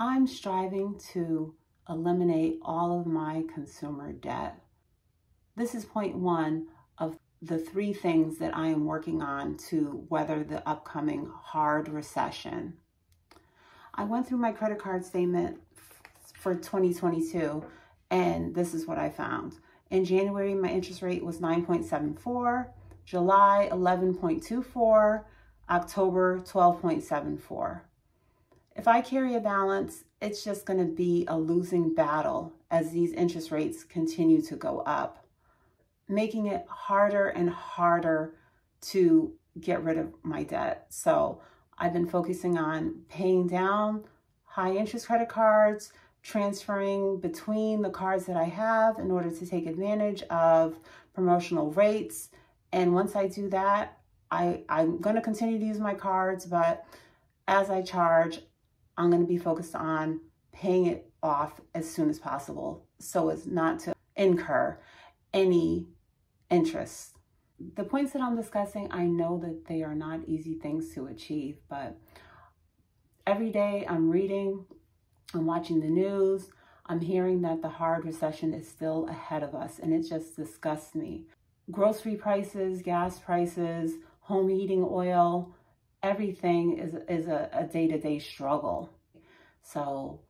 I'm striving to eliminate all of my consumer debt. This is point one of the 3 things that I am working on to weather the upcoming hard recession. I went through my credit card statement for 2022, and this is what I found. In January, my interest rate was 9.74, July 11.24, October 12.74. If I carry a balance, it's just going to be a losing battle as these interest rates continue to go up, making it harder and harder to get rid of my debt. So I've been focusing on paying down high interest credit cards, transferring between the cards that I have in order to take advantage of promotional rates. And once I do that, I'm going to continue to use my cards, but as I charge, I'm going to be focused on paying it off as soon as possible so as not to incur any interest. The points that I'm discussing, I know that they are not easy things to achieve, but every day I'm reading, I'm watching the news, I'm hearing that the hard recession is still ahead of us, and it just disgusts me. Grocery prices, gas prices, home heating oil, everything is a day-to-day struggle. So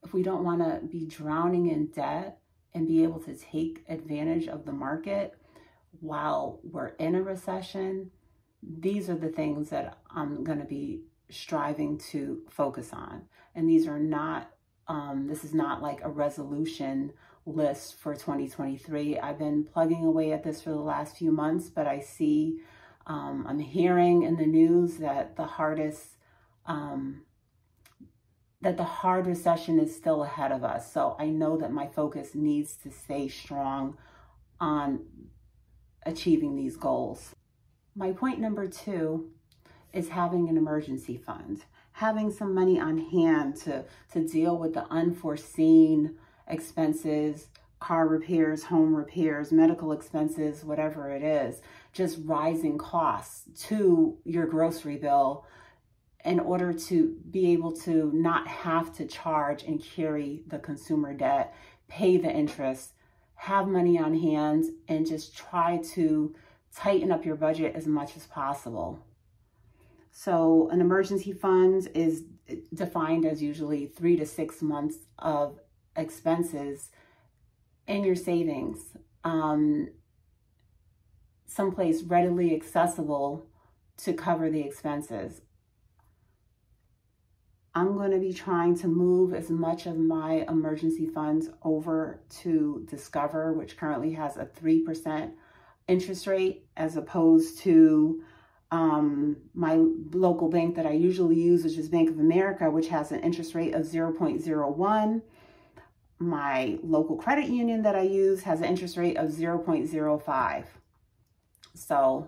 if we don't want to be drowning in debt and be able to take advantage of the market while we're in a recession, these are the things that I'm going to be striving to focus on. And these are not, this is not like a resolution list for 2023. I've been plugging away at this for the last few months, but I see, I'm hearing in the news that the hard recession is still ahead of us. So I know that my focus needs to stay strong on achieving these goals. My point number 2 is having an emergency fund, having some money on hand to deal with the unforeseen expenses, car repairs, home repairs, medical expenses, whatever it is, just rising costs to your grocery bill in order to be able to not have to charge and carry the consumer debt, pay the interest, have money on hand, and just try to tighten up your budget as much as possible. So an emergency fund is defined as usually 3 to 6 months of expenses in your savings, someplace readily accessible to cover the expenses. I'm going to be trying to move as much of my emergency funds over to Discover, which currently has a 3% interest rate, as opposed to my local bank that I usually use, which is Bank of America, which has an interest rate of 0.01. My local credit union that I use has an interest rate of 0.05. So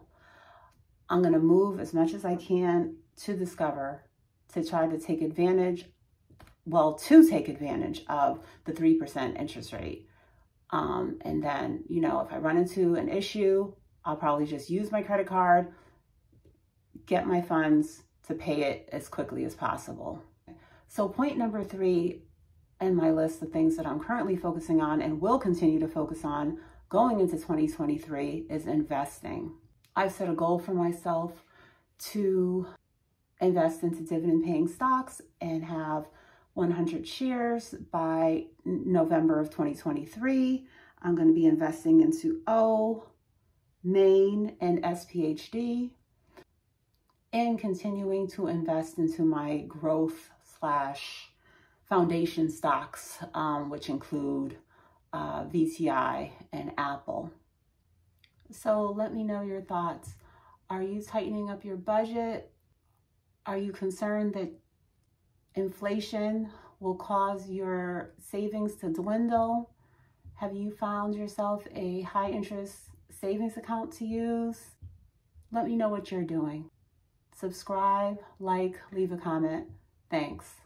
I'm going to move as much as I can to Discover to try to take advantage, of the 3% interest rate. And then, if I run into an issue, I'll probably just use my credit card, get my funds to pay it as quickly as possible. So point number 3 in my list of things that I'm currently focusing on and will continue to focus on going into 2023 is investing. I've set a goal for myself to invest into dividend-paying stocks and have 100 shares by November of 2023. I'm going to be investing into O, Main, and SPHD, and continuing to invest into my growth/foundation stocks, which include VTI and Apple. So let me know your thoughts. Are you tightening up your budget? Are you concerned that inflation will cause your savings to dwindle? Have you found yourself a high interest savings account to use? Let me know what you're doing. Subscribe, like, leave a comment. Thanks.